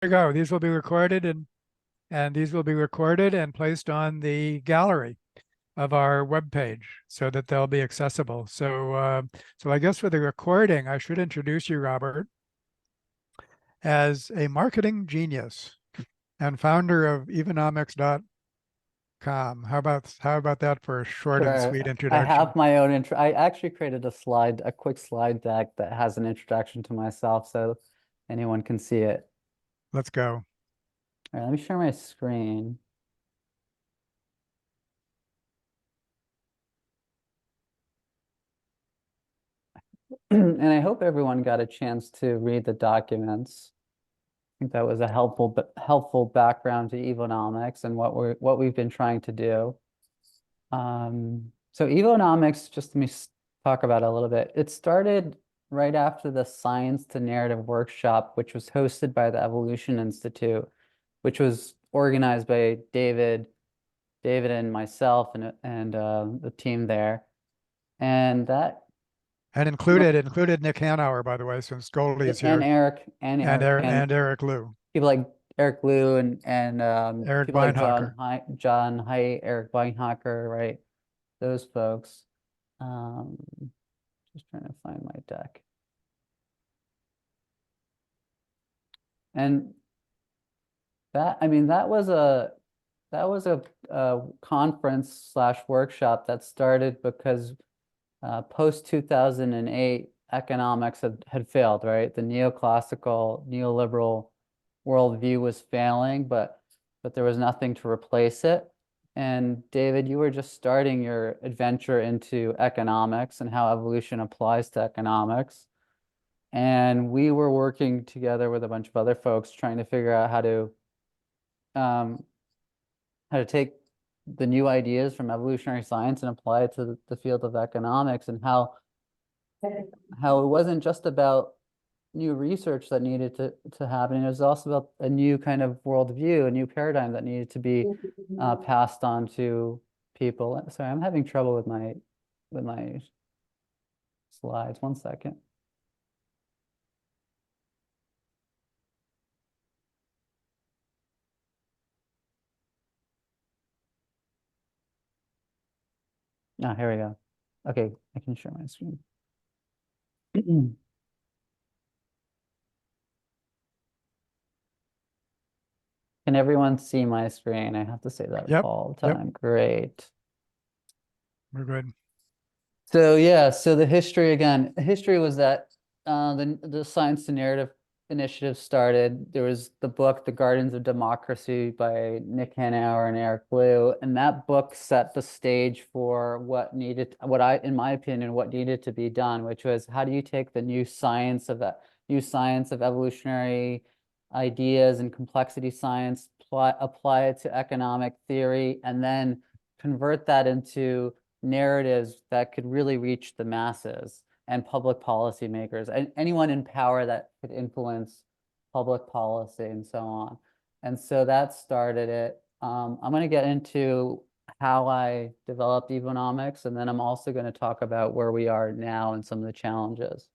you go. These will be recorded and these will be recorded and placed on the gallery of our webpage so that they'll be accessible. So I guess for the recording, I should introduce you, Robert, as a marketing genius and founder of Evonomics.com. How about that for a short and Sure. sweet I introduction? have my own intro. I actually created a quick slide deck that has an introduction to myself so anyone can see it. Let's go. All right, let me share my screen. And I hope everyone got a chance to read the documents. I think that was a helpful background to Evonomics and what we've been trying to do. So Evonomics, just let me talk about it a little bit. It started right after the Science to Narrative workshop, which was hosted by the Evolution Institute, which was organized by David and myself and the team there. And that And included Nick Hanauer, by the way, since Goldie is and here, Eric and and Eric Liu, people like Eric Liu and Eric people like Beinhocker. John Haidt, Eric Beinhocker, right? Those folks. Um, just trying to find my deck. And I mean, that was a conference slash workshop that started because post 2008 economics had failed, right? The neoclassical, neoliberal worldview was failing, but there was nothing to replace it. And David, you were just starting your adventure into economics and how evolution applies to economics. And we were working together with a bunch of other folks trying to figure out um, how to take the new ideas from evolutionary science and apply it to the field of economics, and how it wasn't just about new research that needed to happen. It was also about a new kind of worldview, a new paradigm that needed to be passed on to people. Sorry, I'm having trouble with my slides. One second. Ah, here we go. Okay, I can share my screen. Can everyone see my screen? I have to say that Yep, all the yep, time. Great. we're good. So yeah, so the history again, history was that the Science to Narrative initiative started. There was the book, The Gardens of Democracy by Nick Hanauer and Eric Liu, and that book set the stage for in my opinion, what needed to be done, which was how do you take the new science of evolutionary ideas and complexity science, apply it to economic theory, and then convert that into narratives that could really reach the masses and public policy makers and anyone in power that could influence public policy and so on. And so that started it. I'm going to get into how I developed Evonomics, and then I'm also going to talk about where we are now and some of the challenges.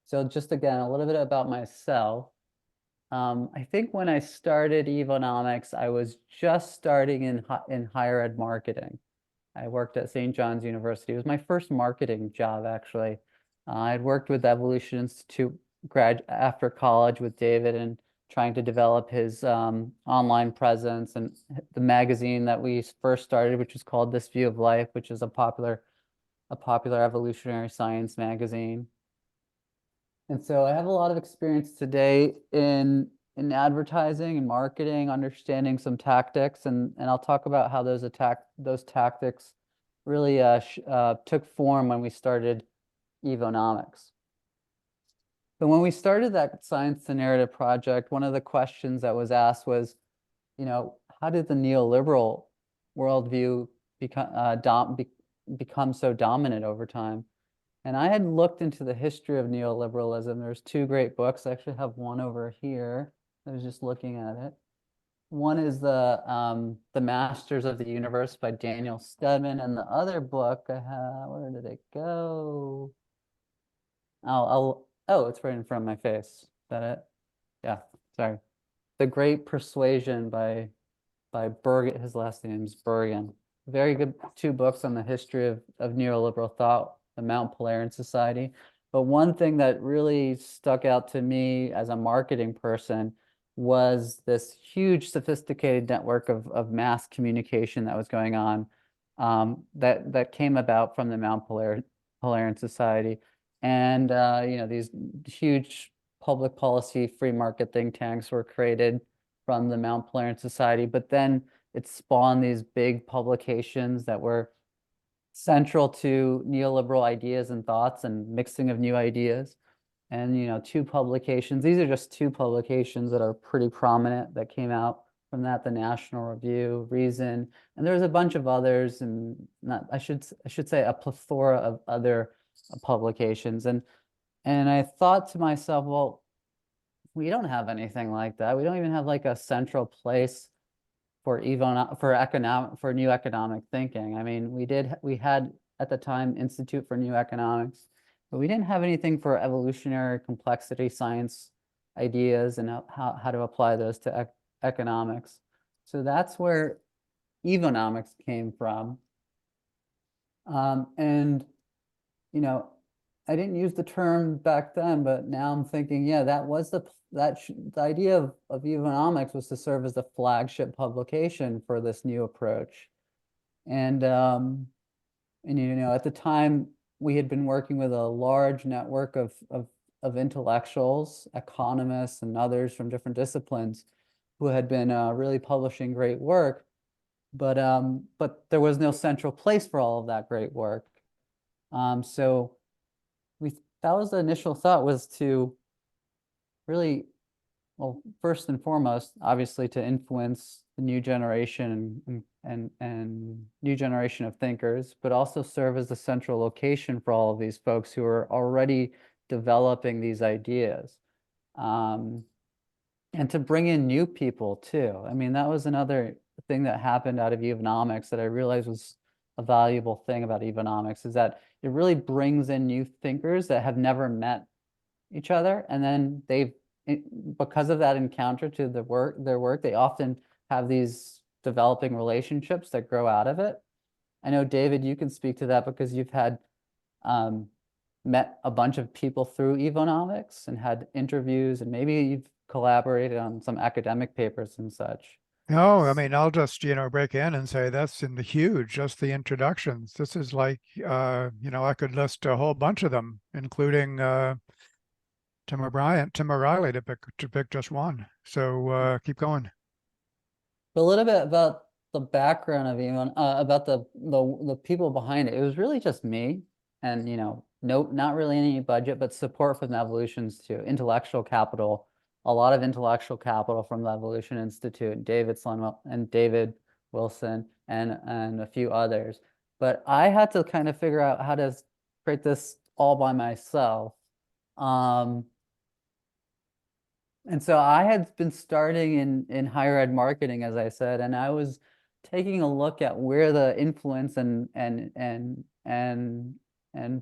So just again, a little bit about myself. I think when I started Evonomics, I was just starting in higher ed marketing. I worked at St. John's University. It was my first marketing job, actually. I'd worked with Evolution Institute after college with David and trying to develop his online presence and the magazine that we first started, which was called This View of Life, which is a popular evolutionary science magazine. And so I have a lot of experience today in advertising and marketing, understanding some tactics, and I'll talk about how those tactics really took form when we started Evonomics. So when we started that Science to Narrative project, one of the questions that was asked was, how did the neoliberal worldview become so dominant over time? And I had looked into the history of neoliberalism. There's two great books. I actually have one over here. I was just looking at it. One is the Masters of the Universe by Daniel Stedman, and the other book I have, where did it go? Oh, it's right in front of my face. Is that it? Yeah. sorry, The Great Persuasion by Bergen. His last name's Bergen. Very good two books on the history of neoliberal thought, the Mount Pelerin Society. But one thing that really stuck out to me as a marketing person was this huge sophisticated network of mass communication that was going on, that came about from the Pelerin Society. And these huge public policy free market think tanks were created from the Mount Pelerin Society, but then it spawned these big publications that were central to neoliberal ideas and thoughts and mixing of new ideas. And two publications, these are just two publications that are pretty prominent that came out from that, the National Review, Reason, and there's a bunch of others, and not I should say a plethora of other publications. And I thought to myself, well, we don't have anything like that. We don't even have like a central place for new economic thinking. I mean, we had at the time Institute for New Economics, but we didn't have anything for evolutionary complexity science ideas and how to apply those to economics. So that's where Evonomics came from. And I didn't use the term back then, but now I'm thinking, yeah, that was the idea of Evonomics was to serve as the flagship publication for this new approach. And at the time we had been working with a large network of intellectuals, economists, and others from different disciplines who had been really publishing great work, but there was no central place for all of that great work. So that was the initial thought, was to really, well, first and foremost, obviously to influence the new generation and new generation of thinkers, but also serve as the central location for all of these folks who are already developing these ideas. And to bring in new people too. I mean, that was another thing that happened out of Evonomics that I realized was a valuable thing about Evonomics, is that it really brings in new thinkers that have never met each other, and then because of that encounter to their work, they often have these developing relationships that grow out of it. I know, David, you can speak to that because you've had met a bunch of people through Evonomics and had interviews, and maybe you've collaborated on some academic papers and such. No, I mean, I'll just, break in and say that's in the huge, just the introductions. This is like, I could list a whole bunch of them, including Tim O'Reilly to pick just one. So keep going. A little bit about the background of Evon, about the people behind it. It was really just me, and not really any budget, but support from the Evolutions too, intellectual capital, a lot of intellectual capital from the Evolution Institute, David Slenwell and David Wilson, and a few others. But I had to kind of figure out how to create this all by myself. And so I had been starting in higher ed marketing, as I said, and I was taking a look at where the influence and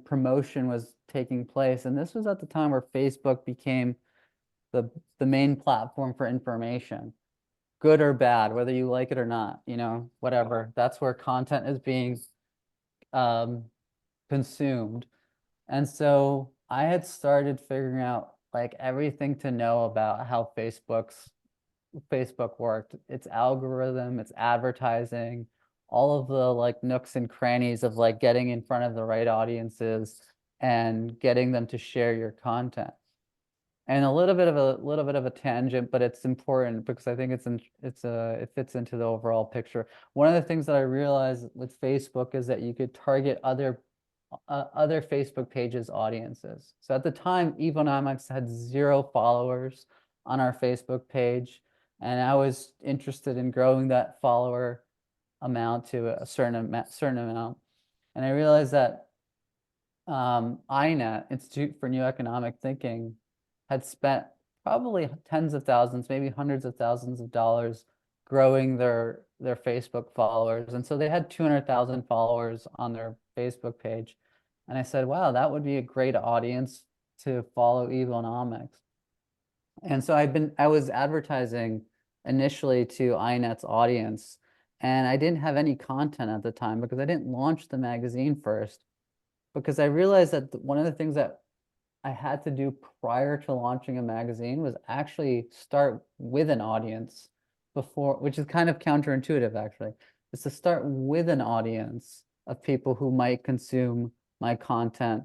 promotion was taking place. And this was at the time where Facebook became the main platform for information, good or bad, whether you like it or not, whatever. That's where content is being consumed. And so I had started figuring out like everything to know about how Facebook worked, its algorithm, its advertising, all of the like nooks and crannies of like getting in front of the right audiences and getting them to share your content. And a little bit of a tangent, but it's important because I think it fits into the overall picture. One of the things that I realized with Facebook is that you could target other Facebook pages audiences. So at the time, Evonomics had 0 followers on our Facebook page, and I was interested in growing that follower amount to a certain amount. And I realized that INET, Institute for New Economic Thinking, had spent probably tens of thousands, maybe hundreds of thousands of dollars growing their Facebook followers. And so they had 200,000 followers on their Facebook page. And I said, wow, that would be a great audience to follow Evonomics. And so I was advertising initially to iNet's audience, and I didn't have any content at the time because I didn't launch the magazine first, because I realized that one of the things that I had to do prior to launching a magazine was actually start with an audience before, which is kind of counterintuitive actually, is to start with an audience of people who might consume my content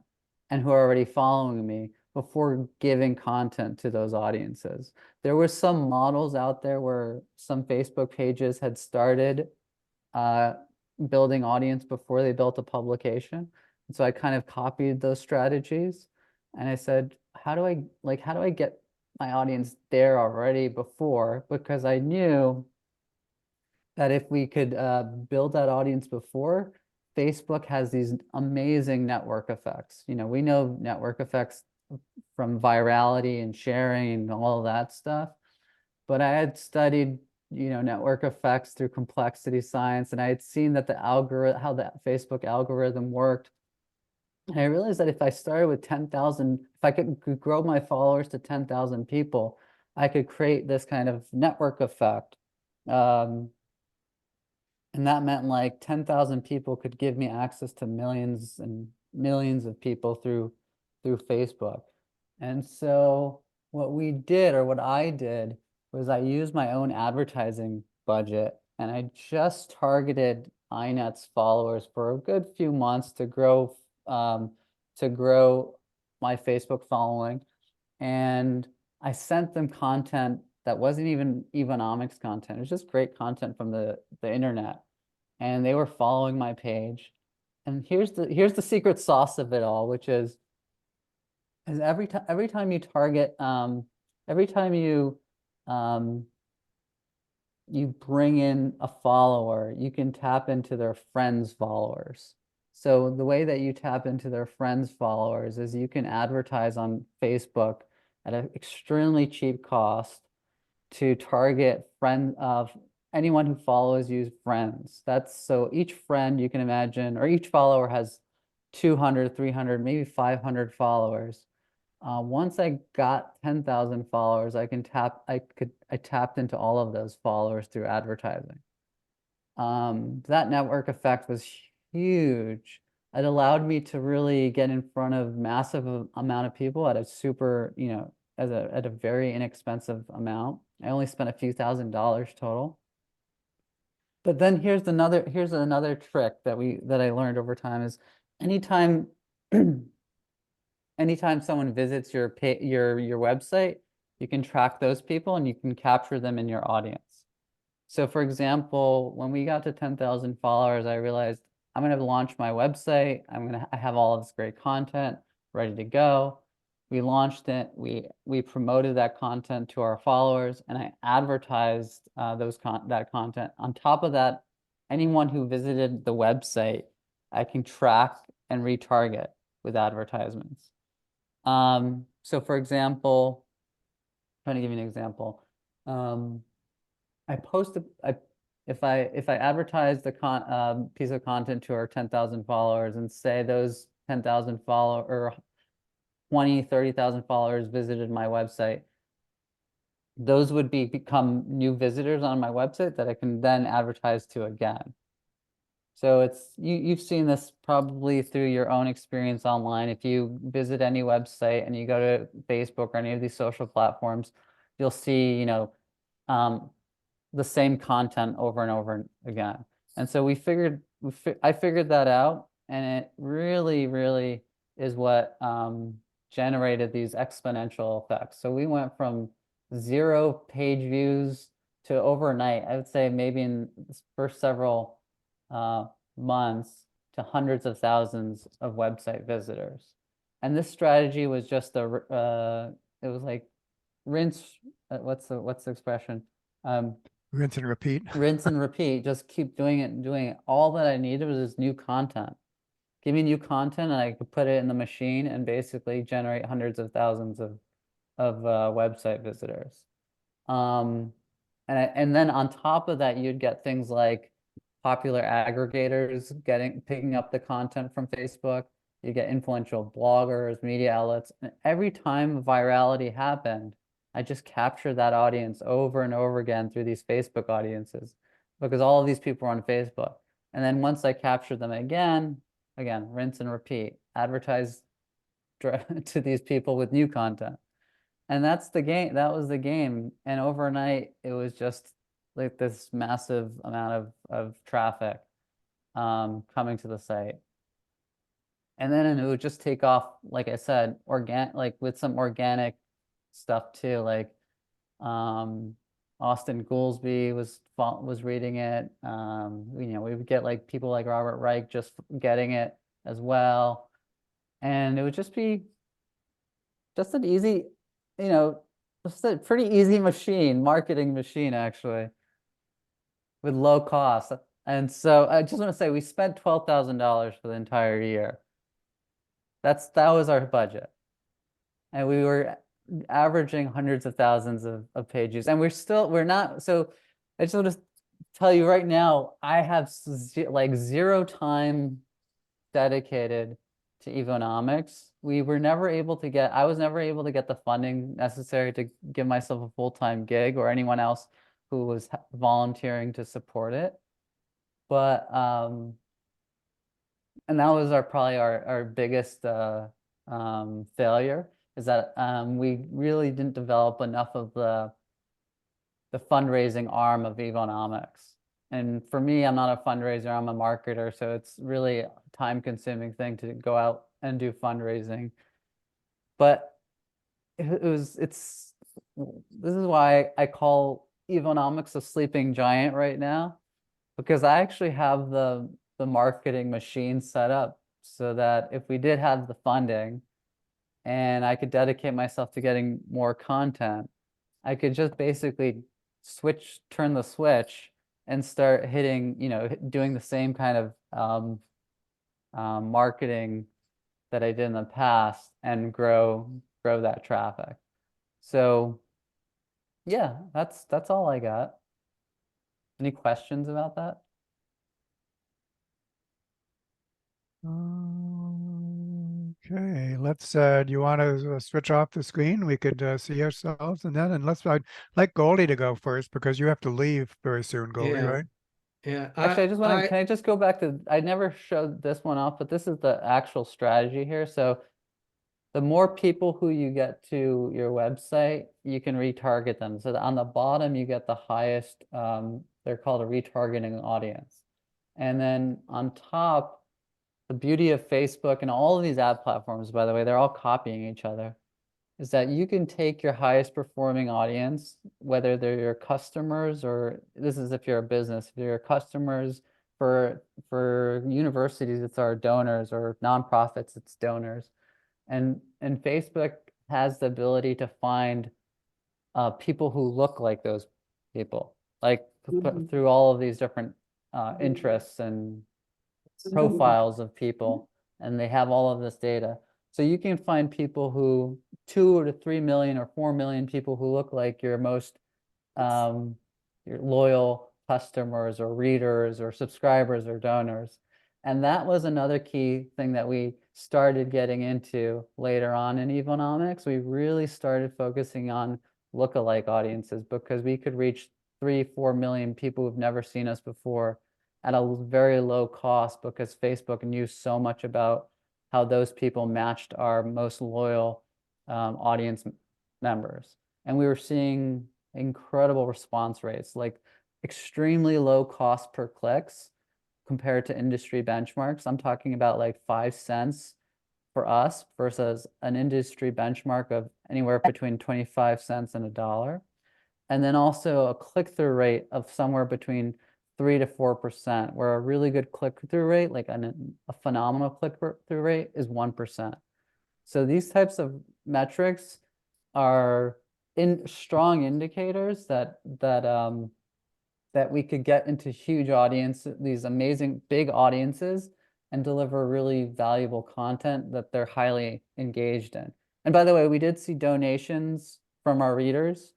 and who are already following me before giving content to those audiences. There were some models out there where some Facebook pages had started uh, building audience before they built a publication. And so I kind of copied those strategies. And I said, how do I get my audience there already before? Because I knew that if we could build that audience before, Facebook has these amazing network effects. You know, we know network effects from virality and sharing and all of that stuff. But I had studied, you know, network effects through complexity science, and I had seen that the algorithm, how the Facebook algorithm worked. And I realized that if I started with 10,000, if I could grow my followers to 10,000 people, I could create this kind of network effect. Um, and that meant like 10,000 people could give me access to millions and millions of people through Facebook. And so what we did, or what I did, was I used my own advertising budget, and I just targeted iNet's followers for a good few months to grow my Facebook following. And I sent them content that wasn't even Evonomics content. It was just great content from the internet. And they were following my page. And here's the secret sauce of it all, which is every time you target every time um, you bring in a follower, you can tap into their friends' followers. So the way that you tap into their friends' followers is you can advertise on Facebook at an extremely cheap cost to target friend of anyone who follows you friends. That's so each friend you can imagine, or each follower has 200, 300, maybe 500 followers. Once I got 10,000 followers, I tapped into all of those followers through advertising. That network effect was huge. It allowed me to really get in front of massive amount of people at a super, you know, at a very inexpensive amount. I only spent a few $1,000s total. But then here's another trick that I learned over time is anytime anytime someone visits your website, you can track those people and you can capture them in your audience. So for example, when we got to 10,000 followers, I realized I'm going to launch my website. I have all of this great content ready to go. We launched it. We promoted that content to our followers, and I advertised that content. On top of that, anyone who visited the website, I can track and retarget with advertisements. So for example, trying to give you an example. I posted if I advertise the piece of content to our 10,000 followers and say those 10,000 follow or 20, 30,000 followers visited my website, those would become new visitors on my website that I can then advertise to again. So it's you've seen this probably through your own experience online. If you visit any website and you go to Facebook or any of these social platforms, you'll see, you know, the same content over and over again. And so I figured that out, and it really, really is what generated these exponential effects. So we went from 0 page views to overnight, I would say maybe in the first several months, to hundreds of thousands of website visitors. And this strategy was just it was like rinse, what's the expression? Rinse and repeat. Rinse and repeat, just keep doing it and doing it. All that I needed was this new content. Give me new content and I could put it in the machine and basically generate hundreds of thousands of website visitors. And then on top of that, you'd get things like popular aggregators picking up the content from Facebook. You get influential bloggers, media outlets, and every time virality happened, I just capture that audience over and over again through these Facebook audiences because all of these people are on Facebook. And then once I capture them again, rinse and repeat, advertise to these people with new content. And that's the game. That was the game. And overnight, it was just like this massive amount of traffic coming to the site. And then it would just take off, like I said, like with some organic stuff too, like Austin Goolsby was reading it. We would get like people like Robert Reich just getting it as well. And it would just be just an easy, just a pretty easy marketing machine actually, with low cost. And so I just want to say we spent $12,000 for the entire year. That was our budget. And we were averaging hundreds of thousands of page views. And we're not, so I just want to tell you right now, I have like 0 time dedicated to Evonomics. I was never able to get the funding necessary to give myself a full-time gig or anyone else who was volunteering to support it. But, and that was probably our biggest failure, is that we really didn't develop enough of the fundraising arm of Evonomics. And for me, I'm not a fundraiser, I'm a marketer, so it's really a time-consuming thing to go out and do fundraising. But this is why I call Evonomics a sleeping giant right now, because I actually have the marketing machine set up so that if we did have the funding and I could dedicate myself to getting more content, I could just basically turn the switch and start hitting, doing the same kind of marketing that I did in the past and grow that traffic. So yeah, that's all I got. Any questions about that? Okay, do you want to switch off the screen? We could see ourselves and I'd like Goldie to go first because you have to leave very soon, Goldie, Yeah, right? yeah. Actually, can I just go back to, I never showed this one off, but this is the actual strategy here. So the more people who you get to your website, you can retarget them. So on the bottom, you get the highest, they're called a retargeting audience. And then on top, the beauty of Facebook and all of these ad platforms, by the way, they're all copying each other, is that you can take your highest performing audience, whether they're your customers, or this is if you're a business, if they're your customers. For universities, it's our donors, or nonprofits, it's donors. And Facebook has the ability to find people who look like those people, like through all of these different interests and profiles of people, and they have all of this data. So you can find people who 2 to 3 million or 4 million people who look like your most your loyal customers or readers or subscribers or donors. And that was another key thing that we started getting into later on in Evonomics. We really started focusing on lookalike audiences because we could reach 3-4 million people who've never seen us before at a very low cost, because Facebook knew so much about how those people matched our most loyal audience members. And we were seeing incredible response rates, like extremely low cost per clicks compared to industry benchmarks. I'm talking about like 5 cents for us versus an industry benchmark of anywhere between 25 cents and $1. And then also a click-through rate of somewhere between 3 to 4%, where a really good click-through rate, like a phenomenal click-through rate, is 1%. So these types of metrics are strong indicators that we could get into huge audiences, these amazing big audiences, and deliver really valuable content that they're highly engaged in. And by the way, we did see donations from our readers,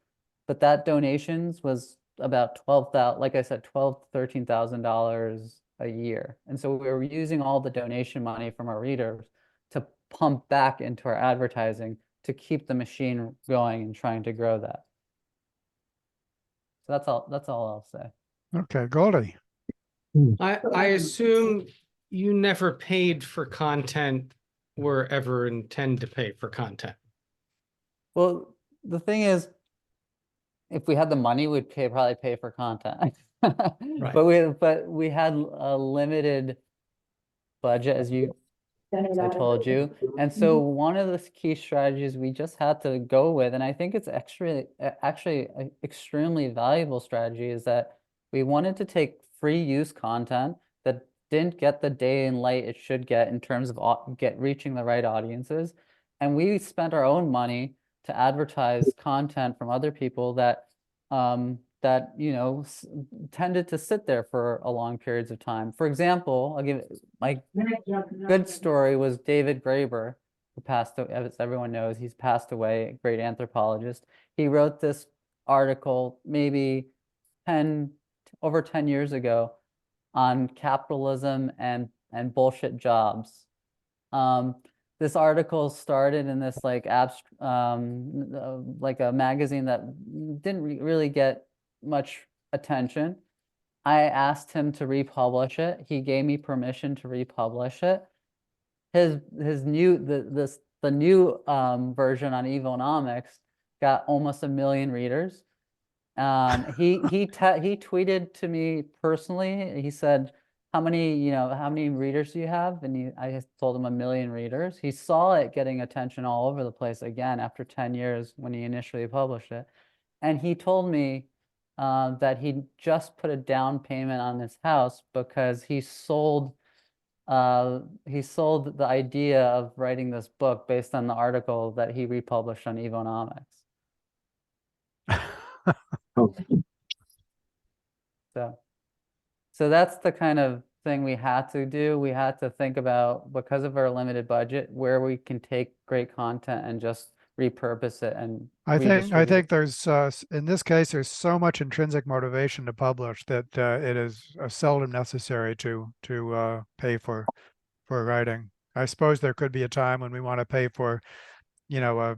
but that donations was about 12,000, like I said, $12,000 to $13,000 a year. And so we were using all the donation money from our readers to pump back into our advertising to keep the machine going and trying to grow that. So that's all I'll say. Okay, Goldie. I assume you never paid for content or ever intend to pay for content. Well, the thing is, if we had the money, we'd probably pay for content. Right. But we had a limited budget, as I told you. And so one of the key strategies we just had to go with, and I think it's actually an extremely valuable strategy, is that we wanted to take free use content that didn't get the day and light it should get in terms of reaching the right audiences. And we spent our own money to advertise content from other people that tended to sit there for a long periods of time. For example, I'll give my good story was David Graeber, who passed, as everyone knows, he's passed away, a great anthropologist. He wrote this article maybe over 10 years ago on capitalism and bullshit jobs. This article started in this like like a magazine that didn't really get much attention. I asked him to republish it. He gave me permission to republish it. His new the new version on Evonomics got almost 1 million readers. He tweeted to me personally. He said, how many readers do you have? And I told him 1 million readers. He saw it getting attention all over the place again after 10 years when he initially published it. And he told me that he just put a down payment on his house because he sold the idea of writing this book based on the article that he republished on Evonomics. So that's the kind of thing we had to do. We had to think about, because of our limited budget, where we can take great content and just repurpose it and I redistribute think it. there's in this case there's so much intrinsic motivation to publish that it is seldom necessary to pay for writing. I suppose there could be a time when we want to pay for, a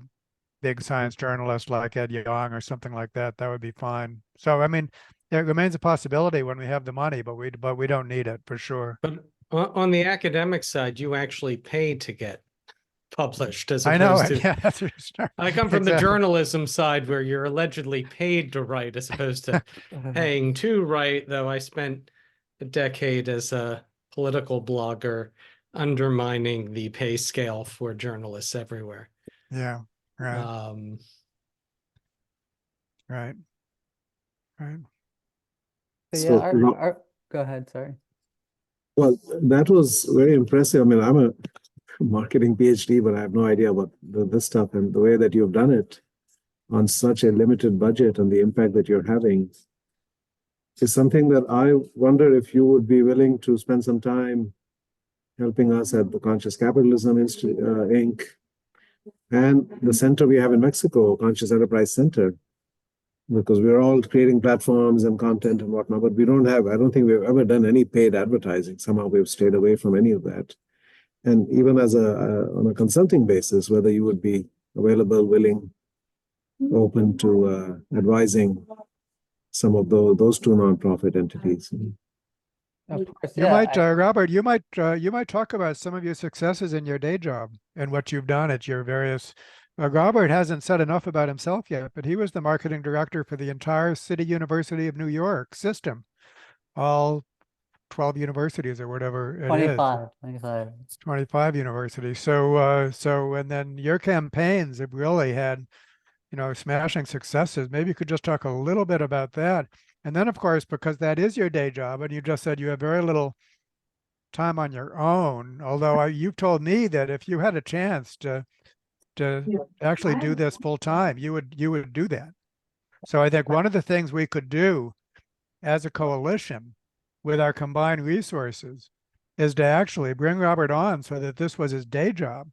big science journalist like Ed Young or something like that. That would be fine. So I mean, it remains a possibility when we have the money, but we don't need it for sure. But on the academic side, you actually pay to get published as I know opposed it. to. Yeah, that's for sure. I come from the Exactly. journalism side where you're allegedly paid to write as opposed to paying to write, though I spent a decade as a political blogger undermining the pay scale for journalists everywhere. Yeah. Right. Right. Right. So yeah, So, go ahead, sorry. well, that was very impressive. I mean, I'm a marketing PhD, but I have no idea about this stuff, and the way that you've done it on such a limited budget and the impact that you're having is something that I wonder if you would be willing to spend some time helping us at the Conscious Capitalism Inc. and the center we have in Mexico, Conscious Enterprise Center, because we're all creating platforms and content and whatnot, but I don't think we've ever done any paid advertising. Somehow we've stayed away from any of that. And even on a consulting basis, whether you would be available, willing, open to advising some of those two nonprofit entities. Of course, You yeah. might, Robert, you might talk about some of your successes in your day job and what you've done at your various. Robert hasn't said enough about himself yet, but he was the marketing director for the entire City University of New York system, all 12 universities or whatever it is. 25. 25 universities. So, and then your campaigns have really had, smashing successes. Maybe you could just talk a little bit about that. And then, of course, because that is your day job, and you just said you have very little time on your own, although you've told me that if you had a chance to actually do this full time, you would do that. So I think one of the things we could do as a coalition with our combined resources is to actually bring Robert on so that this was his day job,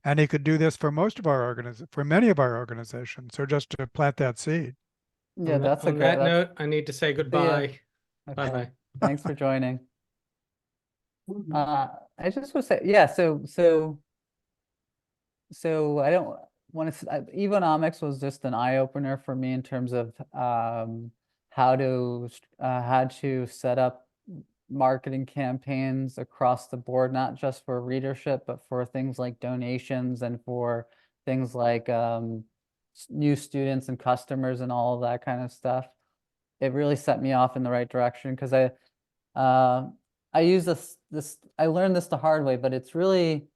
and he could do this for many of our organizations. So just to plant that seed. Yeah, On that's a on great. that note, I need to say goodbye. Okay. Bye-bye. Thanks for joining. I just want to say, yeah. So I don't. Evonomics was just an eye opener for me in terms of how to set up marketing campaigns across the board, not just for readership, but for things like donations and for things like new students and customers and all of that kind of stuff. It really set me off in the right direction because I use I learned this the hard way, but it's really,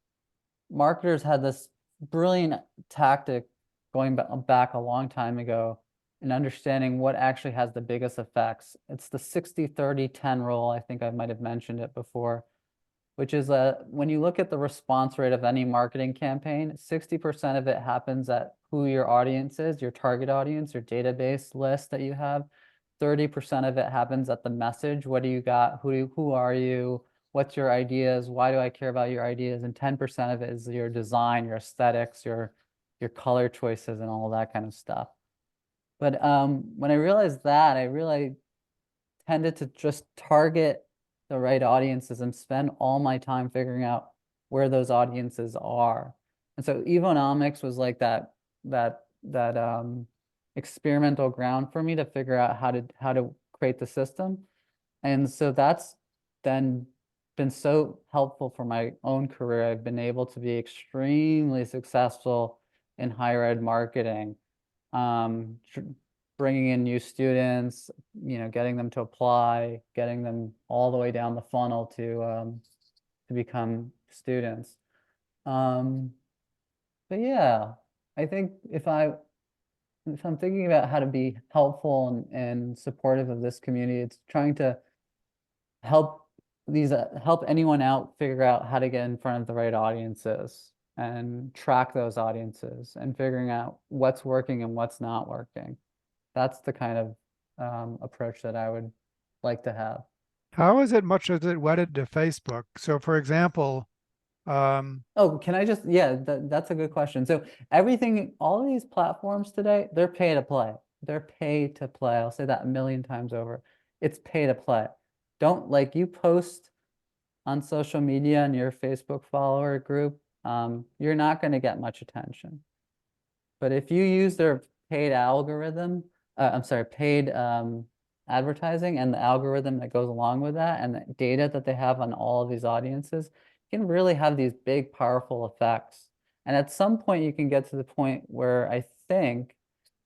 marketers had this brilliant tactic going back a long time ago in understanding what actually has the biggest effects. It's the 60-30-10 rule. I think I might have mentioned it before, which is when you look at the response rate of any marketing campaign, 60% of it happens at who your audience is, your target audience, your database list that you have. 30% of it happens at the message. What do you got? Who are you? What's your ideas? Why do I care about your ideas? And 10% of it is your design, your aesthetics, your color choices, and all that kind of stuff. But when I realized that, I really tended to just target the right audiences and spend all my time figuring out where those audiences are. And so Evonomics was like that experimental ground for me to figure out how to create the system. And so that's then been so helpful for my own career. I've been able to be extremely successful in higher ed marketing, bringing in new students, getting them to apply, getting them all the way down the funnel to become students. But yeah, I think if I'm thinking about how to be helpful and supportive of this community, it's trying to help anyone out figure out how to get in front of the right audiences and track those audiences and figuring out what's working and what's not working. That's the kind of approach that I would like to have. How is it much as it wedded to Facebook? So for example, oh, can I just, yeah, that's a good question. So all of these platforms today, they're pay to play. They're pay to play. I'll say that a million times over. It's pay to play. Don't, like, you post on social media and your Facebook follower group, you're not going to get much attention. But if you use their paid algorithm, paid advertising and the algorithm that goes along with that and the data that they have on all of these audiences, you can really have these big, powerful effects. And at some point, you can get to the point where I think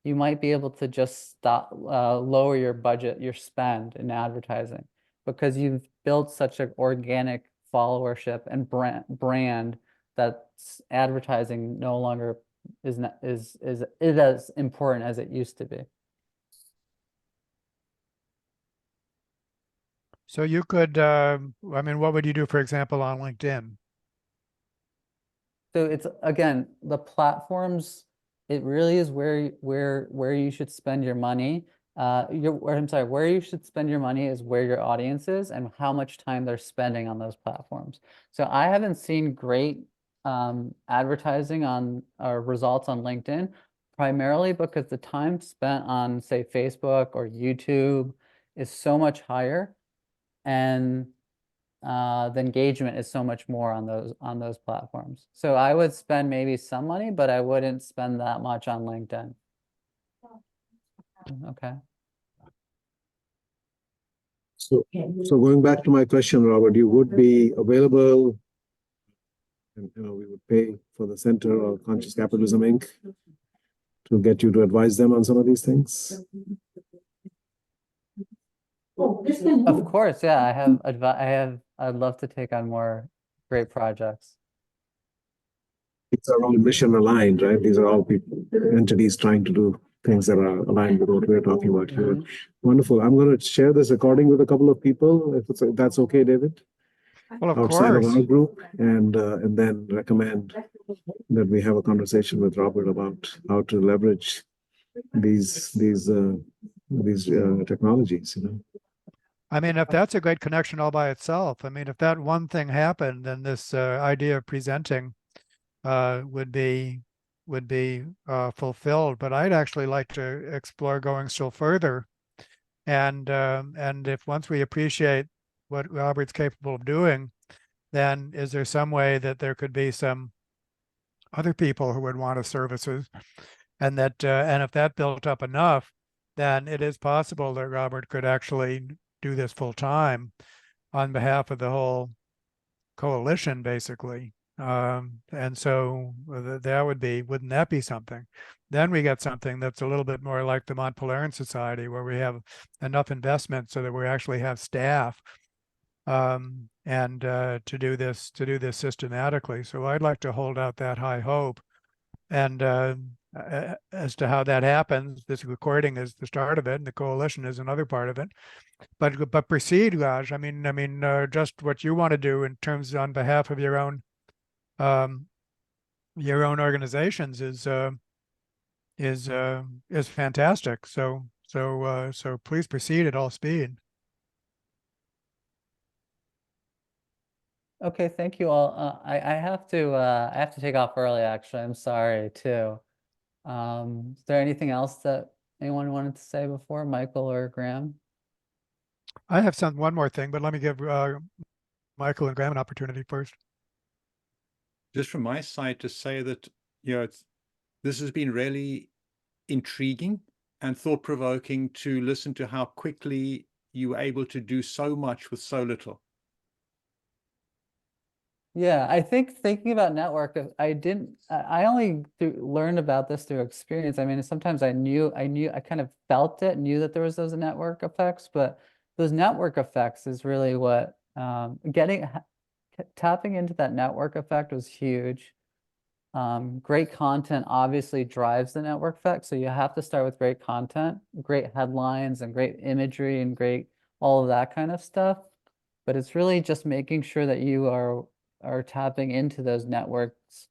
you might be able to just lower your budget, your spend in advertising, because you've built such an organic followership and brand that advertising no longer is as important as it used to be. so you could, I mean, what would you do, for example, on LinkedIn? So it's, again, the platforms, it really is where you should spend your money. Where you should spend your money is where your audience is and how much time they're spending on those platforms. So I haven't seen great advertising on results on LinkedIn, primarily because the time spent on, say, Facebook or YouTube is so much higher, and the engagement is so much more on those platforms. So I would spend maybe some money, but I wouldn't spend that much on LinkedIn. Okay. So going back to my question, Robert, you would be available, and we would pay for the Center or Conscious Capitalism Inc. to get you to advise them on some of these things. Of course, yeah. I'd love to take on more great projects. These are all mission aligned, right? These are all people, entities trying to do things that are aligned with what we're talking about here. Wonderful. I'm going to share this recording with a couple of people, if that's okay, David. Well, of outside course. of our group, and then recommend that we have a conversation with Robert about how to leverage these technologies. I mean, if that's a great connection all by itself, I mean, if that one thing happened, then this idea of presenting would be fulfilled. But I'd actually like to explore going still further, and if once we appreciate what Robert's capable of doing, then is there some way that there could be some other people who would want his services, and that and if that built up enough, then it is possible that Robert could actually do this full time on behalf of the whole coalition, basically. And so that would be, wouldn't that be something? Then we get something that's a little bit more like the Mont Pelerin Society, where we have enough investment so that we actually have staff and to do this systematically. So I'd like to hold out that high hope. And as to how that happens, this recording is the start of it, and the coalition is another part of it. But proceed, Raj. I mean, just what you want to do in terms on behalf of your own organizations is fantastic. So please proceed at all speed. Okay, thank you all. I have to take off early, actually. I'm sorry too. Is there anything else that anyone wanted to say before, Michael or Graham? I have one more thing, but let me give Michael and Graham an opportunity first. Just from my side to say that, you know, this has been really intriguing and thought-provoking to listen to how quickly you were able to do so much with so little. Yeah, I think thinking about network, I only learned about this through experience. I mean, sometimes I kind of felt it, knew that there was those network effects, but those network effects is really what, tapping into that network effect was huge. Great content obviously drives the network effect. So you have to start with great content, great headlines and great imagery and great, all of that kind of stuff. But it's really just making sure that you are tapping into those networks.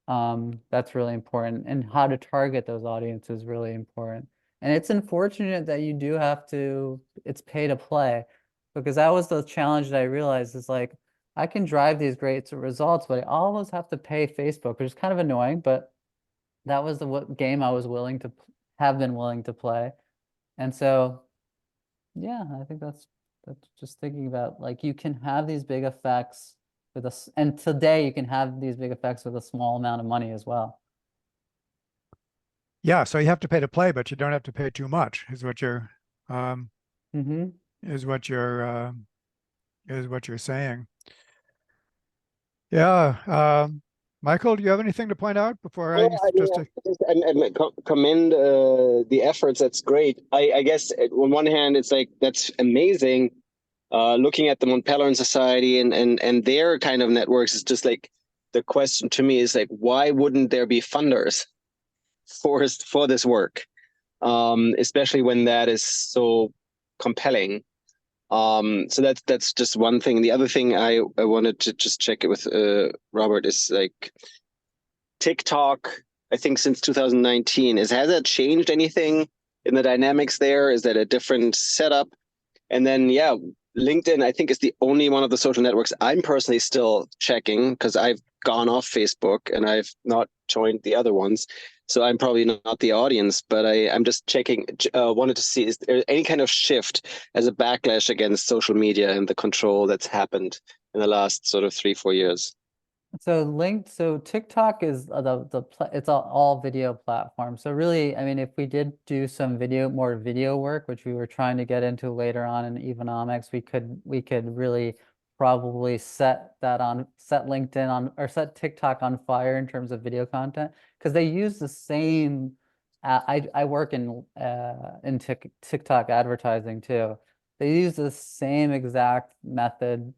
That's really important, and how to target those audiences is really important. And it's unfortunate that you do have to, it's pay to play, because that was the challenge that I realized is like, I can drive these great results, but I always have to pay Facebook, which is kind of annoying, but that was the game I was been willing to play. And so, yeah, I think that's just thinking about, like, you can have these big effects with and today you can have these big effects with a small amount of money as well. Yeah, so you have to pay to play, but you don't have to pay too much, is what you're is what you're saying. Yeah. Michael, do you have anything to point out before I commend the efforts. That's great. I guess on one hand, it's like, that's amazing. Looking at the Mont Pelerin Society and their kind of networks, is just like, the question to me is like, why wouldn't there be funders for this work, especially when that is so compelling. So that's just one thing. The other thing I wanted to just check it with Robert is like, TikTok, I think since 2019, has that changed anything in the dynamics there? Is that a different setup? And then, yeah, LinkedIn, I think, is the only one of the social networks I'm personally still checking, because I've gone off Facebook and I've not joined the other ones. So I'm probably not the audience, but I'm just checking, wanted to see, is there any kind of shift as a backlash against social media and the control that's happened in the last sort of 3-4 years? So TikTok is it's all video platform. So really, I mean, if we did do some more video work, which we were trying to get into later on in Evonomics, we could really probably set LinkedIn on, or set TikTok on fire in terms of video content, because they use the same. I work in TikTok advertising too. They use the same exact method,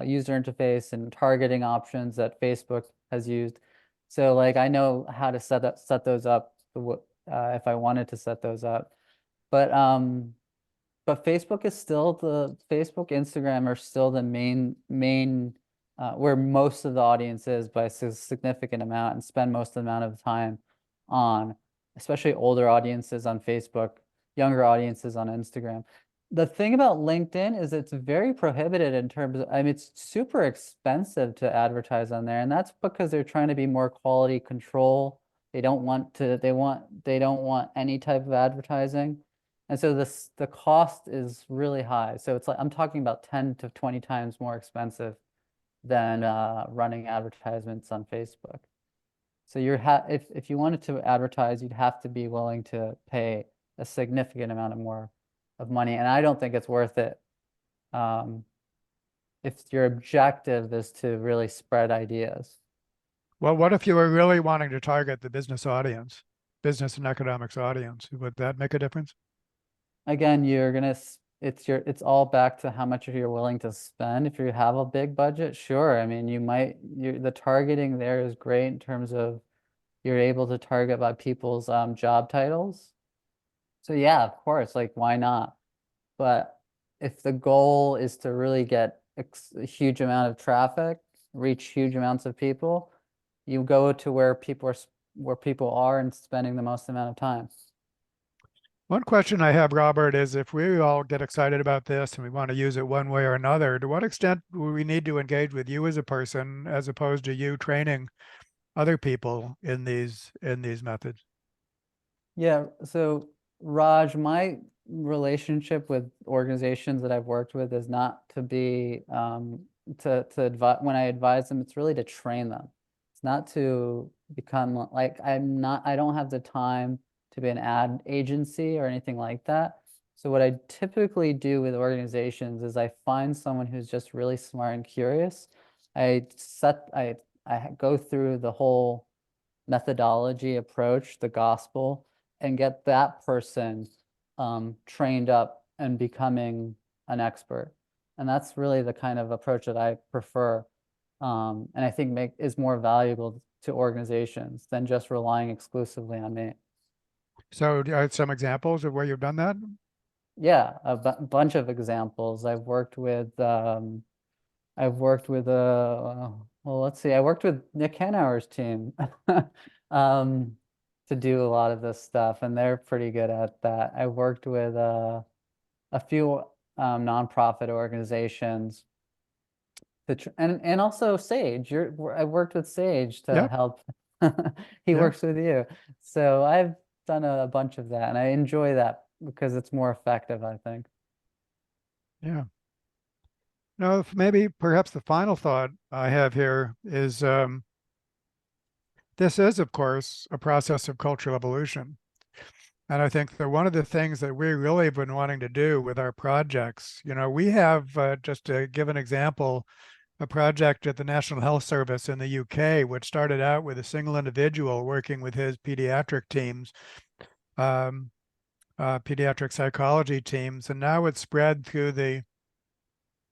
user interface and targeting options that Facebook has used. So like, I know how to set those up if I wanted to set those up. But Facebook, Instagram are still the main where most of the audience is by a significant amount, and spend most of the amount of time on, especially older audiences on Facebook, younger audiences on Instagram. The thing about LinkedIn is it's very prohibited in terms of, I mean, it's super expensive to advertise on there, and that's because they're trying to be more quality control. They don't want any type of advertising. And so the cost is really high. So it's like, I'm talking about 10 to 20 times more expensive than running advertisements on Facebook. So if you wanted to advertise, you'd have to be willing to pay a significant amount of money, and I don't think it's worth it. If your objective is to really spread ideas. Well, what if you were really wanting to target the business audience, business and economics audience? Would that make a difference? Again, it's all back to how much you're willing to spend. If you have a big budget, sure. I mean, the targeting there is great in terms of you're able to target by people's job titles. So yeah, of course, like why not? But if the goal is to really get a huge amount of traffic, reach huge amounts of people, you go to where people are and spending the most amount of time. One question I have, Robert, is if we all get excited about this and we want to use it one way or another, to what extent do we need to engage with you as a person as opposed to you training other people in these methods? Yeah, so Raj, my relationship with organizations that I've worked with is not to be to advise when I advise them, it's really to train them. It's not to become like I don't have the time to be an ad agency or anything like that. So what I typically do with organizations is I find someone who's just really smart and curious. I go through the whole methodology approach, the gospel, and get that person trained up and becoming an expert. And that's really the kind of approach that I prefer. And I think is more valuable to organizations than just relying exclusively on me. So do you have some examples of where you've done that? Yeah, a bunch of examples. I've worked with well, let's see, I worked with Nick Hanauer's team to do a lot of this stuff, and they're pretty good at that. I worked with a few nonprofit organizations and also Sage. I worked with Sage to Yep. help. He Yep. works with you. So I've done a bunch of that, and I enjoy that because it's more effective, I think. Yeah. No, maybe perhaps the final thought I have here is this is, of course, a process of cultural evolution. And I think that one of the things that we really have been wanting to do with our projects, we have, just to give an example, a project at the National Health Service in the UK, which started out with a single individual working with his pediatric teams, pediatric psychology teams, and now it's spread through the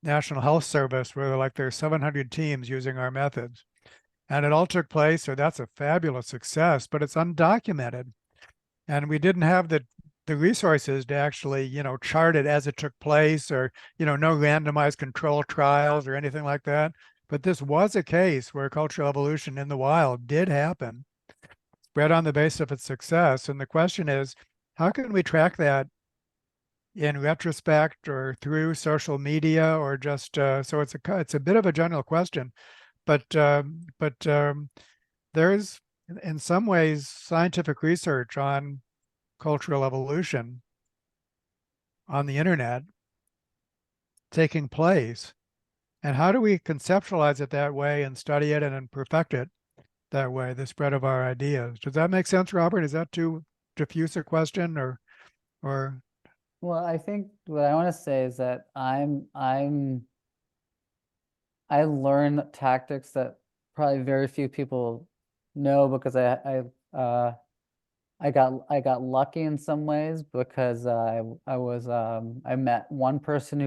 National Health Service where there's 700 teams using our methods. And it all took place, so that's a fabulous success, but it's undocumented. And we didn't have the resources to actually, chart it as it took place or, no randomized control trials or anything like that. But this was a case where cultural evolution in the wild did happen, spread on the basis of its success. And the question is, how can we track that in retrospect or through social media or just, so it's a bit of a general question, but there's in some ways scientific research on cultural evolution on the internet taking place. And how do we conceptualize it that way and study it and then perfect it that way, the spread of our ideas? Does that make sense, Robert? Is that too diffuse a question or Well, I think what I want to say is that I learn tactics that probably very few people know because I got lucky in some ways because I met one person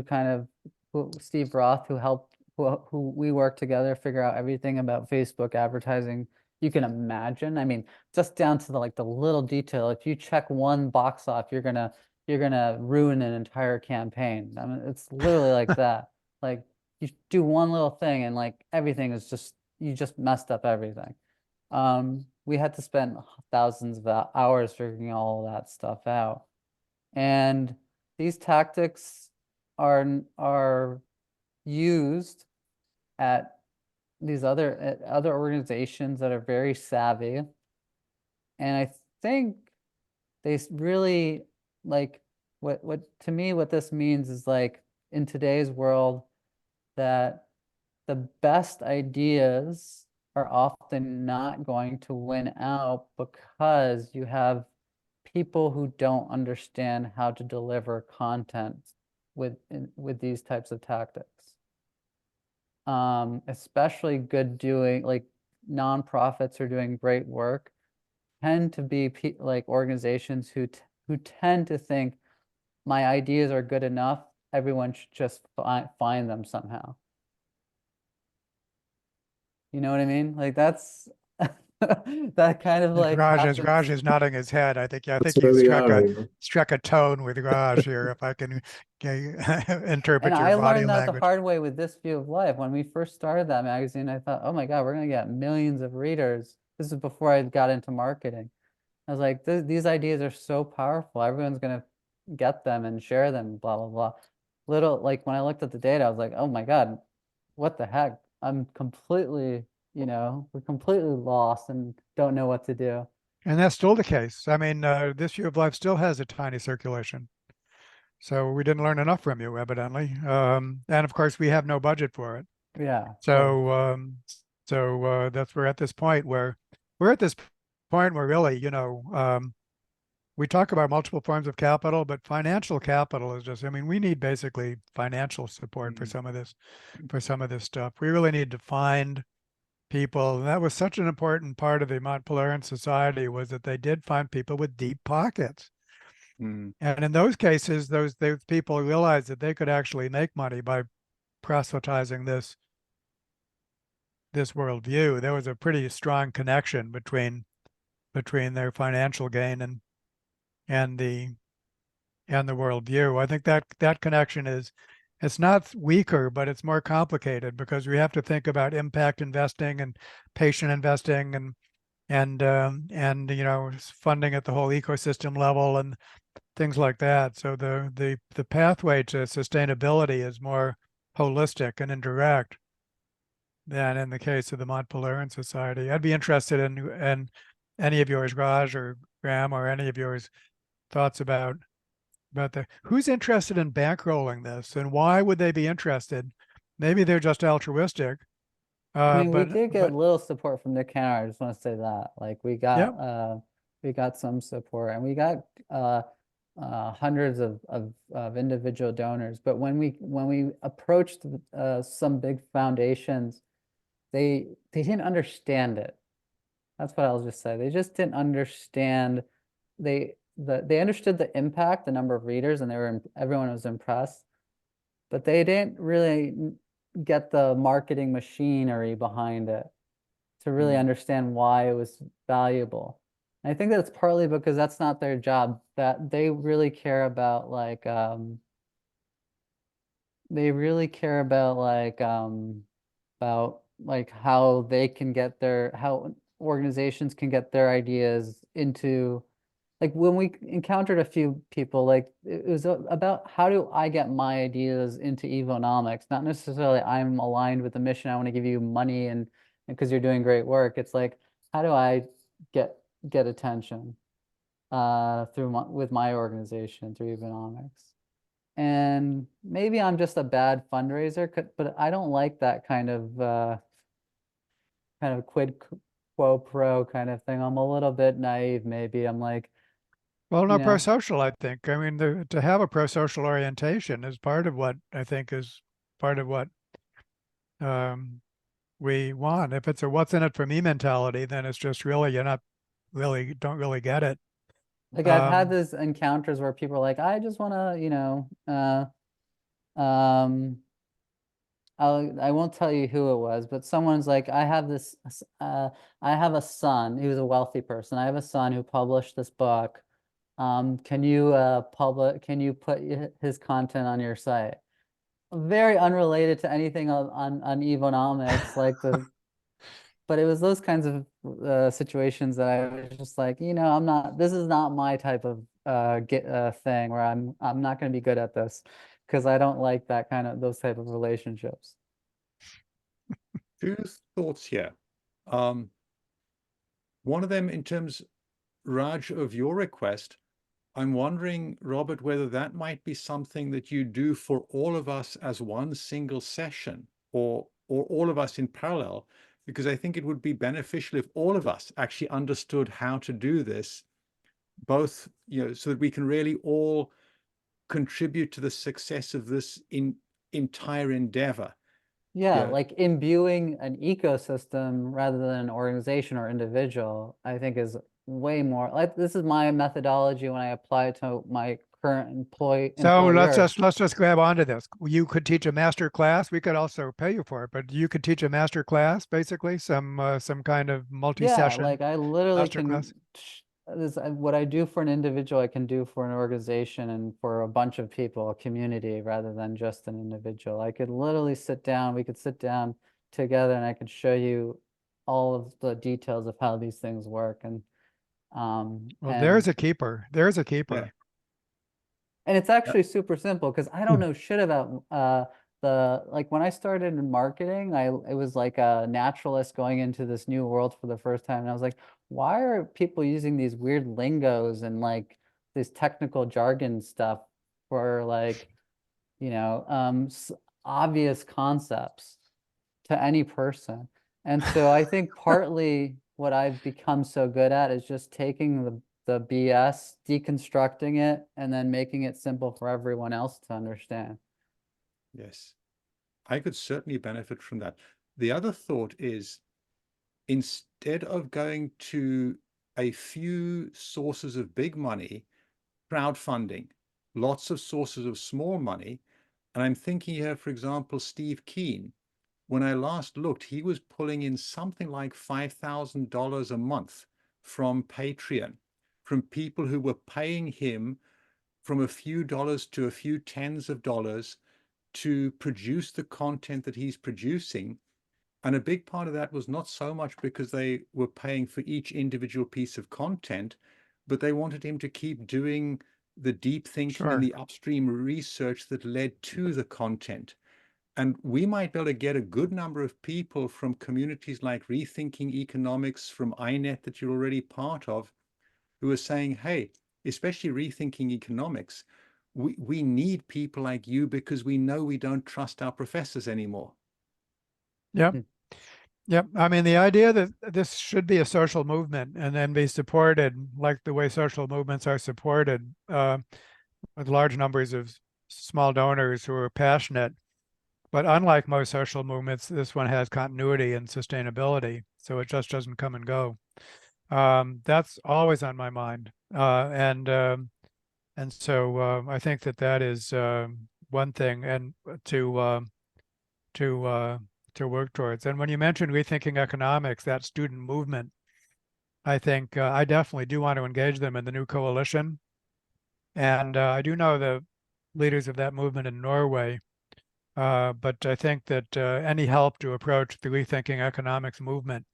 who Steve Roth, who we worked together figure out everything about Facebook advertising you can imagine. I mean, just down to the little detail. If you check one box off, you're gonna ruin an entire campaign. I mean, it's literally like that. Like you do one little thing and everything is you just messed up everything. We had to spend thousands of hours figuring all that stuff out. And these tactics are used at these other organizations that are very savvy. And I think they really what to me what this means is in today's world that the best ideas are often not going to win out because you have people who don't understand how to deliver content with these types of tactics. Especially good doing, like nonprofits are doing great work, tend to be like organizations who tend to think my ideas are good enough, everyone should just find them somehow. You know what I mean? Like that's that kind of like happens. Raj is nodding his head. I think That's you where we struck are, a you know. struck a tone with Raj here, if I can And interpret your I body learned that the language. hard way with This View of Life. When we first started that magazine, I thought, oh my God, we're gonna get millions of readers. This is before I got into marketing. I was like, these ideas are so powerful. Everyone's gonna get them and share them, blah, blah, blah. Little, like when I looked at the data, I was like, oh my God, what the heck? I'm completely, we're completely lost and don't know what to do. And that's still the case. I mean, This View of Life still has a tiny circulation. So we didn't learn enough from you, evidently. And of course, we have no budget for it. Yeah. Of course. So that's we're at this point where really, we talk about multiple forms of capital, but financial capital is just, I mean, we need basically financial support for some of this stuff. We really need to find people. And that was such an important part of the Mont Pelerin Society, was that they did find people with deep pockets. Mm. And in those cases, those people realized that they could actually make money by proselytizing this worldview. There was a pretty strong connection between their financial gain and the worldview. I think that connection it's not weaker, but it's more complicated, because we have to think about impact investing and patient investing and funding at the whole ecosystem level and things like that. So the pathway to sustainability is more holistic and indirect than in the case of the Mont Pelerin Society. I'd be interested in any of yours, Raj or Graham, or any of yours thoughts about who's interested in bankrolling this, and why would they be interested? Maybe they're just altruistic. I mean, we but did get little support from Nick Cantor. I just want to say that, like, we got some support, and we got hundreds of individual donors. But when we approached some big foundations, they didn't understand it. That's what I'll just say. They just didn't understand. They understood the impact, the number of readers, and everyone was impressed, but they didn't really get the marketing machinery behind it to really understand why it was valuable. And I think that's partly because that's not their job. That they really care about like how they can get how organizations can get their ideas into, like when we encountered a few people, like it was about how do I get my ideas into Evonomics? Not necessarily I'm aligned with the mission, I want to give you money and because you're doing great work. It's like, how do I get attention with my organization through Evonomics? And maybe I'm just a bad fundraiser, but I don't like that kind of quid quo pro kind of thing. I'm a little bit naive, maybe. I'm like, well, no, pro-social, I think. I mean, to have a pro-social orientation is part of what I think is part of what we want. If it's a what's in it for me mentality, then it's just really, don't really get it. Like I've had these encounters where people are like, I just want to, I won't tell you who it was, but someone's like, I have a son. He was a wealthy person. I have a son who published this book. Can you put his content on your site? Very unrelated to anything on Evonomics, but it was those kinds of situations that I was just like, this is not my type of thing where I'm not going to be good at this because I don't like those type of relationships. Two thoughts here. One of them, in terms, Raj, of your request, I'm wondering, Robert, whether that might be something that you do for all of us as one single session, or all of us in parallel, because I think it would be beneficial if all of us actually understood how to do this, both, so that we can really all contribute to the success of this entire endeavor. Yeah, Yeah. like imbuing an ecosystem rather than an organization or individual, I think is way more like, this is my methodology when I apply it to my current So employer. let's just grab onto this. You could teach a master class. We could also pay you for it, but you could teach a master class, basically some kind of Yeah, multi-session like I literally master class. what I do for an individual, I can do for an organization and for a bunch of people, a community, rather than just an individual. I could literally we could sit down together and I could show you all of the details of how these things work. And Well, there's a keeper. There's a Yeah. keeper. and it's actually super simple because I don't know shit about like when I started in marketing, it was like a naturalist going into this new world for the first time. And I was like, why are people using these weird lingos and like this technical jargon stuff for like, obvious concepts to any person? And so I think partly what I've become so good at is just taking the BS, deconstructing it, and then making it simple for everyone else to understand. Yes, I could certainly benefit from that. The other thought is, instead of going to a few sources of big money, crowdfunding, lots of sources of small money. And I'm thinking here, for example, Steve Keen. When I last looked, he was pulling in something like $5,000 a month from Patreon, from people who were paying him from a few dollars to a few tens of dollars to produce the content that he's producing. And a big part of that was not so much because they were paying for each individual piece of content, but they wanted him to keep doing the deep thinking and Sure. the upstream research that led to the content. And we might be able to get a good number of people from communities like Rethinking Economics, from INET that you're already part of, who are saying, hey, especially Rethinking Economics, we need people like you because we know we don't trust our professors anymore. Yep. Mm. Yep. I mean, the idea that this should be a social movement and then be supported like the way social movements are supported, with large numbers of small donors who are passionate. But unlike most social movements, this one has continuity and sustainability, so it just doesn't come and go. That's always on my mind, and so I think that is one thing, and to to work towards. And when you mentioned rethinking economics, that student movement, I think I definitely do want to engage them in the new coalition, and I do know the leaders of that movement in Norway. But I think that any help to approach the rethinking economics movement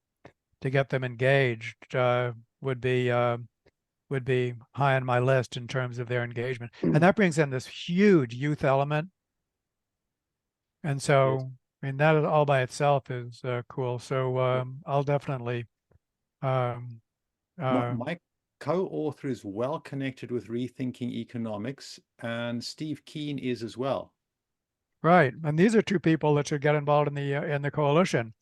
to get them engaged would be high on my list in terms of their engagement. And that brings in this huge youth element. And so, I mean, that all by itself is cool. So I'll definitely. Um, My co-author is well connected with Rethinking Economics, and Steve Keen is as well. right, and these are two people that should get involved in the coalition.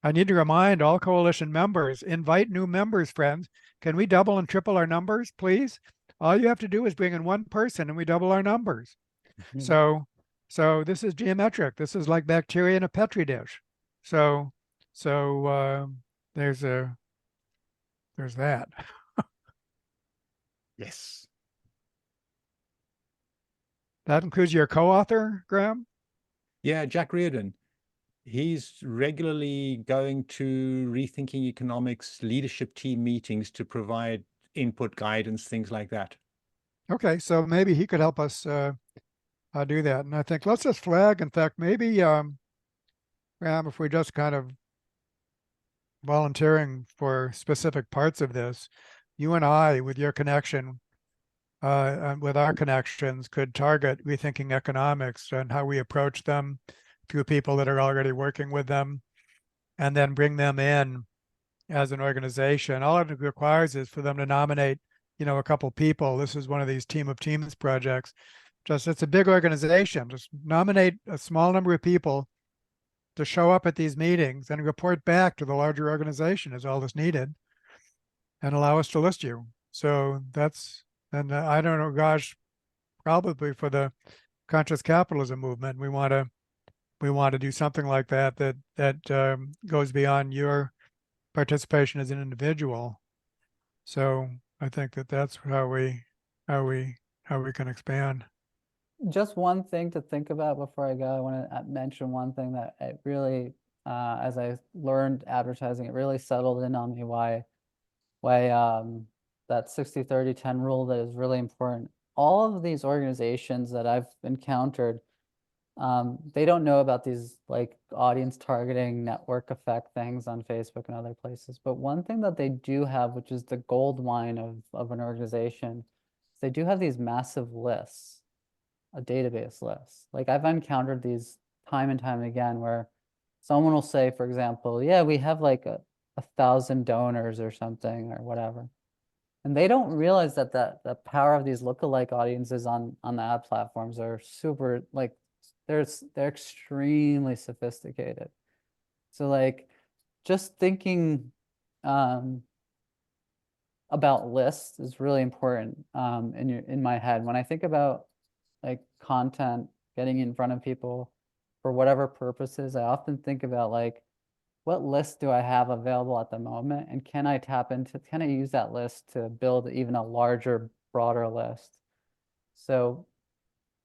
I need to remind all coalition members, invite new members, friends. Can we double and triple our numbers, please? All you have to do is bring in one person and we double our numbers. So this is geometric. This is like bacteria in a petri dish. So there's that. Yes. That includes your co-author, Graham? Yeah, Jack Reardon. He's regularly going to Rethinking Economics leadership team meetings to provide input, guidance, things like that. Okay, so maybe he could help us do that. And I think let's just flag, in fact, maybe Graham, if we just kind of volunteering for specific parts of this, you and I, with your connection, and with our connections, could target rethinking economics and how we approach them through people that are already working with them, and then bring them in as an organization. All it requires is for them to nominate, a couple people. This is one of these team of teams projects. It's a big organization. Just nominate a small number of people to show up at these meetings and report back to the larger organization is all that's needed, and allow us to list you. So that's, and I don't know, gosh, probably for the conscious capitalism movement, we want to do something like that goes beyond your participation as an individual. So I think that's how we can expand. Just one thing to think about before I go, I want to mention one thing that it really, as I learned advertising, it really settled in on me why that 60-30-10 rule that is really important. All of these organizations that I've encountered, they don't know about these like audience targeting, network effect things on Facebook and other places. But one thing that they do have, which is the gold mine of an organization, is they do have these massive lists, a database list. Like I've encountered these time and time again where someone will say, for example, yeah, we have like 1,000 donors or something or whatever. And they don't realize that the power of these lookalike audiences on the ad platforms are super, like they're extremely sophisticated. So like just thinking about lists is really important in my head. When I think about like content getting in front of people for whatever purposes, I often think about like, what list do I have available at the moment? And can I use that list to build even a larger, broader list? So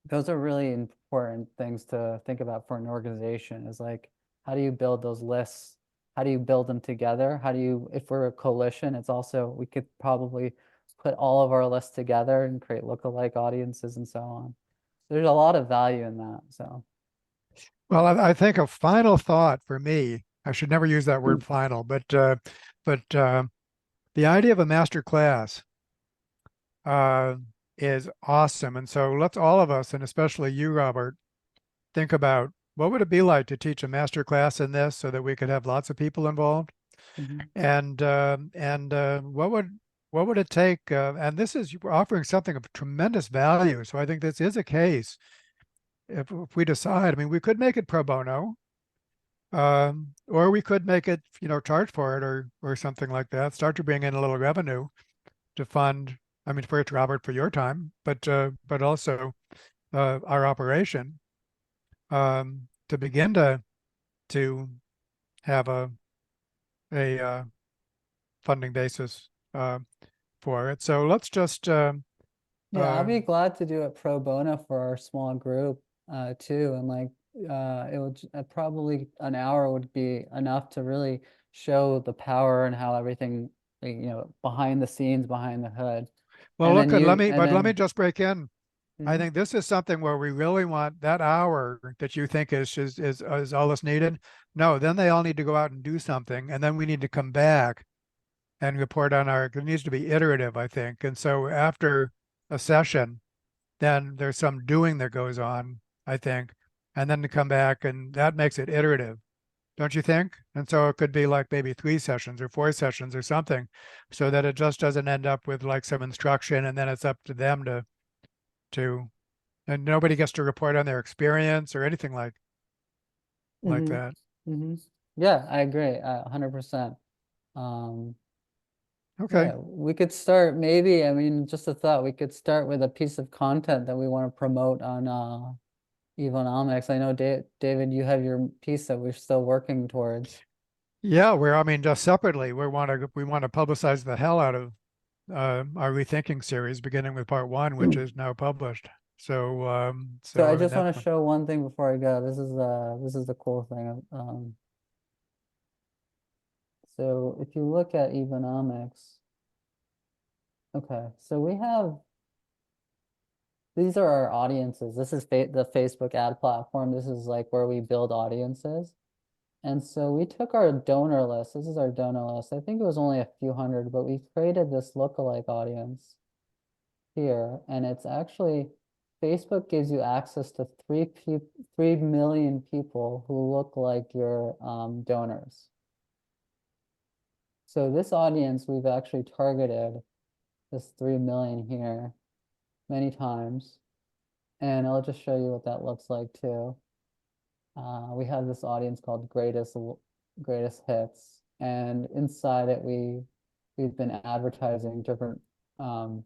those are really important things to think about for an organization, is like, how do you build those lists? How do you build them together? How do you, if we're a coalition, it's also, we could probably put all of our lists together and create lookalike audiences and so on. There's a lot of value in that, so. Well, I think a final thought for me, I should never use that word final, but the idea of a master class is awesome. And so let's all of us, and especially you, Robert, think about what would it be like to teach a master class in this so that we could have lots of people involved. And what would it take? And this is offering something of tremendous value. So I think this is a case. If we decide, I mean, we could make it pro bono, or we could make it, charge for it or something like that. Start to bring in a little revenue to fund. I mean, first, Robert, for your time, but also our operation, to begin to have a funding basis for it. So let's just Yeah, I'd be glad to do it pro bono for our small group too. And like it would probably an hour would be enough to really show the power and how everything, behind the scenes, behind the hood. well, And look, then let me just break in. I Mhm. think this is something where we really want that hour that you think is all that's needed. No, then they all need to go out and do something, and then we need to come back and report on it needs to be iterative, I think. And so after a session, then there's some doing that goes on, I think, and then to come back, and that makes it iterative, don't you think? And so it could be like maybe 3 sessions or 4 sessions or something, so that it just doesn't end up with like some instruction and then it's up to them to and nobody gets to report on their experience or anything like Mhm. that. Yeah, I agree, 100%. Um, Okay. Yeah, we could start maybe, I mean, just a thought, we could start with a piece of content that we want to promote on Evonomics. I know David, you have your piece that we're still working towards. Yeah, I mean, just separately, we want to publicize the hell out of our rethinking series, beginning with part 1, which is now published. So So I and just want that's to show one thing before I go. This is the cool thing. So if you look at Evonomics, okay, so we have, these are our audiences. This is the Facebook ad platform. This is like where we build audiences. And so we took our donor list. This is our donor list. I think it was only a few hundred, but we created this lookalike audience here. And it's actually, Facebook gives you access to 3 million people who look like your donors. So this audience, we've actually targeted this 3 million here many times. And I'll just show you what that looks like too. We have this audience called Greatest Hits, and inside it we've been advertising different the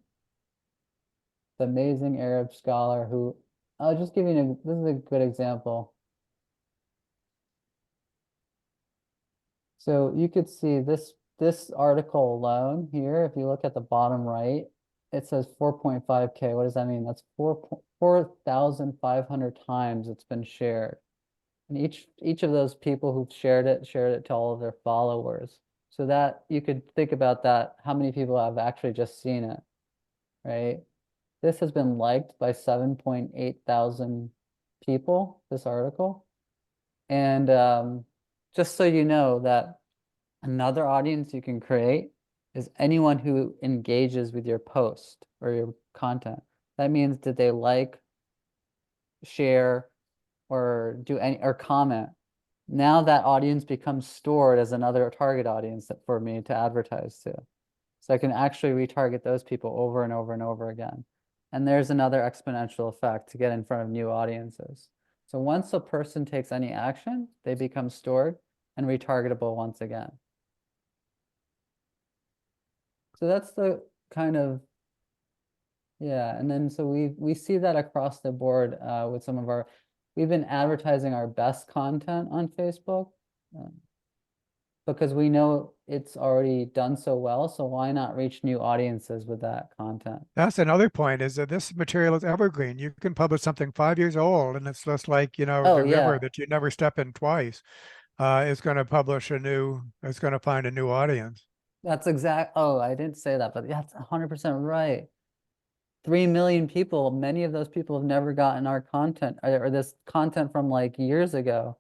amazing Arab scholar who I'll just give you this is a good example. So you could see this article alone here, if you look at the bottom right, it says 4.5K. What does that mean? That's 4,500 times it's been shared. And each of those people who've shared it to all of their followers. So that you could think about that, how many people have actually just seen it, right? This has been liked by 7.8 thousand people, this article. And just so you know that another audience you can create is anyone who engages with your post or your content. That means that they like, share, or do any or comment. Now that audience becomes stored as another target audience for me to advertise to. So I can actually retarget those people over and over and over again. And there's another exponential effect to get in front of new audiences. So once a person takes any action, they become stored and retargetable once again. So that's the kind of, yeah. And then so we see that across the board with some of we've been advertising our best content on Facebook because we know it's already done so well. So why not reach new audiences with that content? That's another point, is that this material is evergreen. You can publish something 5 years old and it's just like, the river that you never step in twice. Is going to it's going to find a new audience. That's oh, I didn't say that, but that's 100% right. 3 million people, many of those people have never gotten our content or this content from like years ago.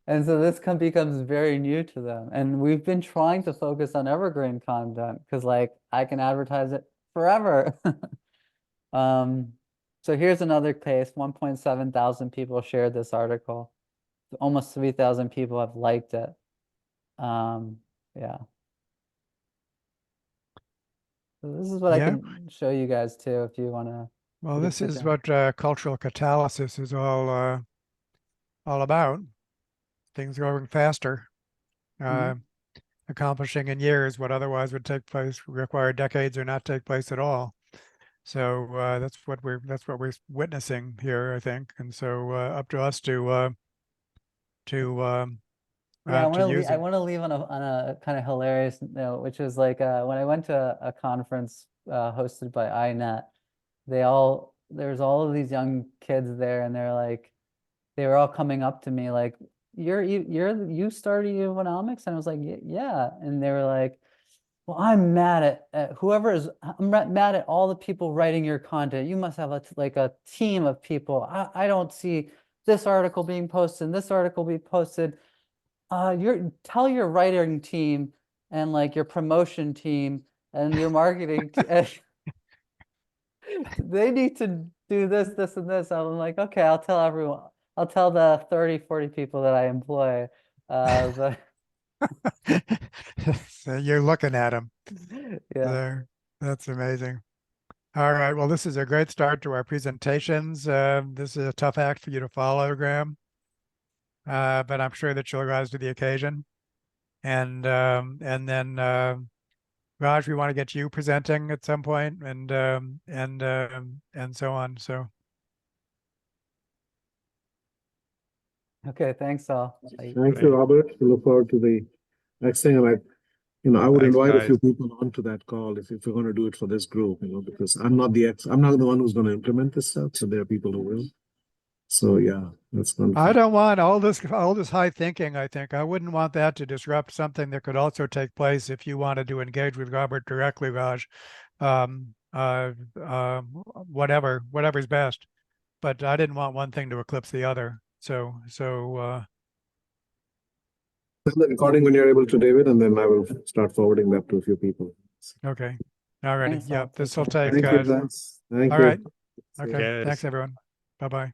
And so this becomes very new to them. And we've been trying to focus on evergreen content because like I can advertise it forever. So here's another case, 1.7 thousand people shared this article. Almost 3,000 people have liked it. Yeah. So this is what I can show you guys too, if you want to. Well, this is what cultural catalysis is all about. Things going faster, accomplishing in years what otherwise would require decades or not take place at all. So that's what we're witnessing here, I think. And so up to us to yeah, I want to leave on a kind of hilarious note, which is like when I went to a conference hosted by iNet, there's all of these young kids there, and they were all coming up to me like, you started Evonomics? And I was like, yeah. And they were like, well, I'm mad at I'm mad at all the people writing your content. You must have a team of people. I don't see this article being posted and this article being posted. Tell your writing team and like your promotion team and your marketing they need to do this, this, and this. I'm like, okay, I'll tell everyone. I'll tell the 30, 40 people that I employ. So you're looking at them. Yeah. There. That's amazing. All right. Well, this is a great start to our presentations. This is a tough act for you to follow, Graham. But I'm sure that you'll rise to the occasion. And then Raj, we want to get you presenting at some point, and so on. So. Okay, thanks all. Thank you, Robert. We look forward to the next thing. And I would invite a few people onto that call if you're going to do it for this group, because I'm not the one who's going to implement this stuff. So there are people who will. So yeah, that's going to. I don't want all this high thinking. I think I wouldn't want that to disrupt something that could also take place if you wanted to engage with Robert directly, Raj. Whatever's best. But I didn't want one thing to eclipse the other. So Send the recording when you're able to, David, and then I will start forwarding that to a few people. Okay. All righty. Thanks, Yeah, all. this will take. Thank you, guys. Thank all you. right. Okay. Thanks, everyone. Bye-bye.